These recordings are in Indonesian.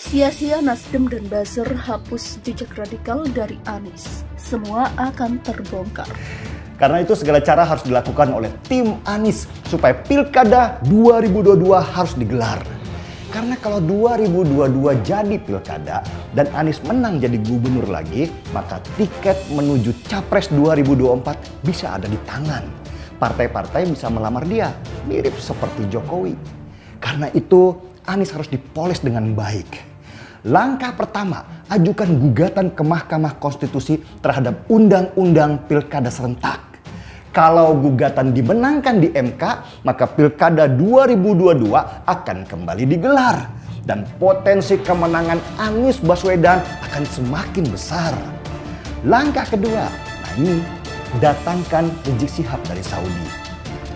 Sia-sia Nasdem dan Buzzer hapus jejak radikal dari Anies. Semua akan terbongkar. Karena itu segala cara harus dilakukan oleh tim Anies supaya Pilkada 2022 harus digelar. Karena kalau 2022 jadi Pilkada dan Anies menang jadi gubernur lagi, maka tiket menuju Capres 2024 bisa ada di tangan. Partai-partai bisa melamar dia, mirip seperti Jokowi. Karena itu Anies harus dipoles dengan baik. Langkah pertama, ajukan gugatan ke Mahkamah Konstitusi terhadap Undang-Undang Pilkada Serentak. Kalau gugatan dimenangkan di MK, maka Pilkada 2022 akan kembali digelar. Dan potensi kemenangan Anies Baswedan akan semakin besar. Langkah kedua, datangkan Rizik Syihab dari Saudi.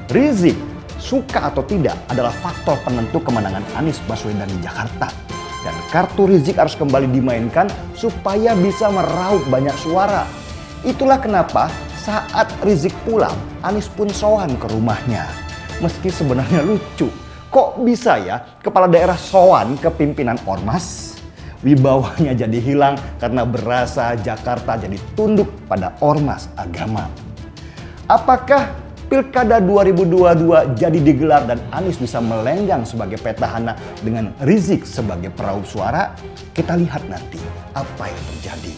Rizik, suka atau tidak, adalah faktor penentu kemenangan Anies Baswedan di Jakarta. Dan kartu Rizik harus kembali dimainkan supaya bisa meraup banyak suara. Itulah kenapa saat Rizik pulang, Anies pun sowan ke rumahnya. Meski sebenarnya lucu, kok bisa ya kepala daerah sowan ke pimpinan ormas? Wibawanya jadi hilang karena berasa Jakarta jadi tunduk pada ormas agama. Apakah Pilkada 2022 jadi digelar dan Anies bisa melenggang sebagai petahana dengan Rizik sebagai peraup suara? Kita lihat nanti apa yang terjadi.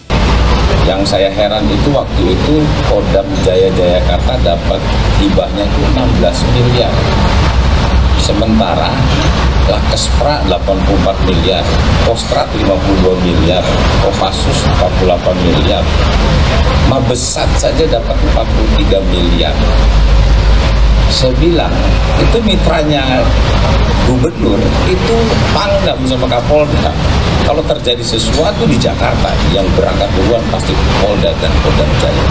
Yang saya heran itu waktu itu Kodam Jaya Jayakarta dapat hibahnya itu 16 miliar. Sementara Lakespra 84 miliar, Kostrat 52 miliar, Kopassus 48 miliar. Mabesat saja dapat 43 miliar. Saya bilang, itu mitranya gubernur, itu Pangdam sama Kapolda. Kalau terjadi sesuatu di Jakarta, yang berangkat duluan pasti Polda dan Kodam Jaya.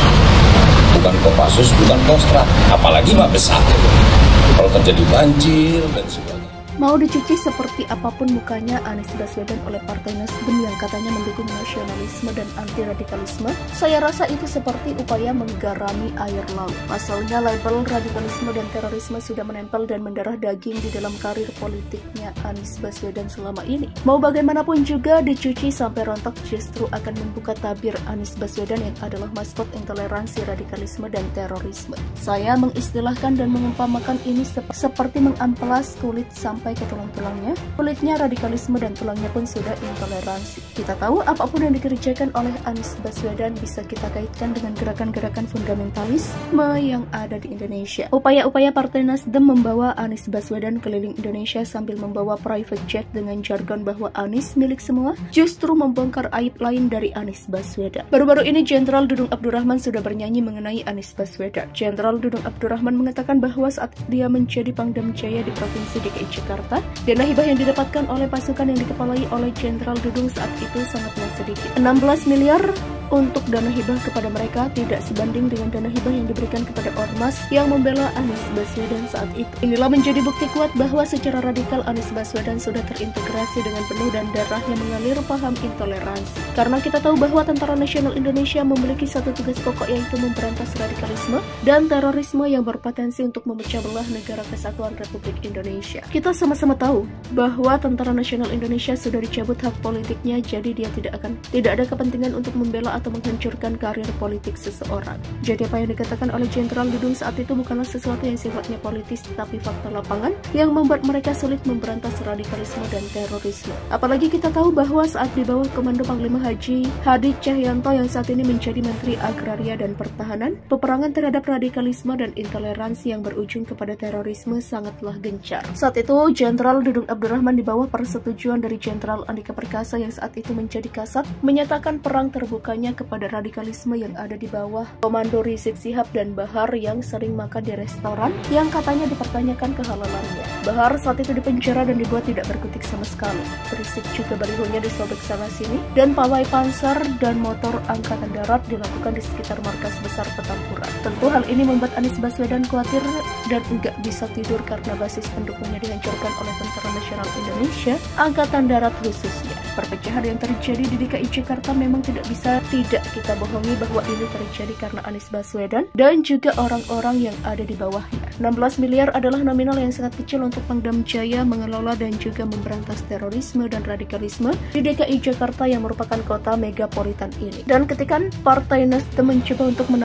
Bukan Kopassus, bukan Kostrat, apalagi Mabesat. Kalau terjadi banjir dan sebagainya. Mau dicuci seperti apapun mukanya Anies Baswedan oleh Partai Nasdem yang katanya mendukung nasionalisme dan anti-radikalisme, saya rasa itu seperti upaya menggarami air laut. Pasalnya label radikalisme dan terorisme sudah menempel dan mendarah daging di dalam karir politiknya Anies Baswedan selama ini. Mau bagaimanapun juga dicuci sampai rontok justru akan membuka tabir Anies Baswedan yang adalah maskot intoleransi radikalisme dan terorisme. Saya mengistilahkan dan mengumpamakan ini seperti mengamplas kulit sampai ke tulang-tulangnya. Kulitnya radikalisme dan tulangnya pun sudah intoleransi. Kita tahu apapun yang dikerjakan oleh Anies Baswedan bisa kita kaitkan dengan gerakan-gerakan fundamentalisme yang ada di Indonesia. Upaya-upaya Partai Nasdem membawa Anies Baswedan keliling Indonesia sambil membawa private jet dengan jargon bahwa Anies milik semua, justru membongkar aib lain dari Anies Baswedan. Baru-baru ini Jenderal Dudung Abdurrahman sudah bernyanyi mengenai Anies Baswedan. Jenderal Dudung Abdurrahman mengatakan bahwa saat dia menjadi Pangdam Jaya di Provinsi DKI Jakarta, dana hibah yang didapatkan oleh pasukan yang dikepalai oleh Jenderal Dudung saat itu sangatlah sedikit. 16 miliar untuk dana hibah kepada mereka tidak sebanding dengan dana hibah yang diberikan kepada ormas yang membela Anies Baswedan saat itu. Inilah menjadi bukti kuat bahwa secara radikal Anies Baswedan sudah terintegrasi dengan penuh dan darahnya mengalir paham intoleransi. Karena kita tahu bahwa Tentara Nasional Indonesia memiliki satu tugas pokok, yaitu memberantas radikalisme dan terorisme yang berpotensi untuk memecah belah negara kesatuan Republik Indonesia. Kita sama-sama tahu bahwa Tentara Nasional Indonesia sudah dicabut hak politiknya, jadi dia tidak ada kepentingan untuk membela atau menghancurkan karir politik seseorang. Jadi apa yang dikatakan oleh Jenderal Dudung saat itu bukanlah sesuatu yang sifatnya politis, tetapi fakta lapangan yang membuat mereka sulit memberantas radikalisme dan terorisme. Apalagi kita tahu bahwa saat di bawah komando Panglima Haji Hadi Cahyanto yang saat ini menjadi Menteri Agraria dan Pertahanan, peperangan terhadap radikalisme dan intoleransi yang berujung kepada terorisme sangatlah gencar. Saat itu Jenderal Dudung Abdurrahman di bawah persetujuan dari Jenderal Andika Perkasa yang saat itu menjadi Kasat menyatakan perang terbukanya kepada radikalisme yang ada di bawah komando Rizik Syihab dan Bahar yang sering makan di restoran yang katanya dipertanyakan kehalalannya. Bahar saat itu dipenjara dan dibuat tidak berkutik sama sekali. Rizik juga balihonya disobek sana sini dan pawai panser dan motor angkatan darat dilakukan di sekitar markas besar pertempuran. Tentu hal ini membuat Anies Baswedan khawatir dan enggak bisa tidur karena basis pendukungnya dihancurkan oleh Tentara Nasional Indonesia, Angkatan Darat khususnya. Perpecahan yang terjadi di DKI Jakarta memang tidak bisa tidak kita bohongi bahwa ini terjadi karena Anies Baswedan dan juga orang-orang yang ada di bawahnya. 16 miliar adalah nominal yang sangat kecil untuk Pangdam Jaya mengelola dan juga memberantas terorisme dan radikalisme di DKI Jakarta yang merupakan kota megapolitan ini. Dan ketika Partai Nasdem mencoba untuk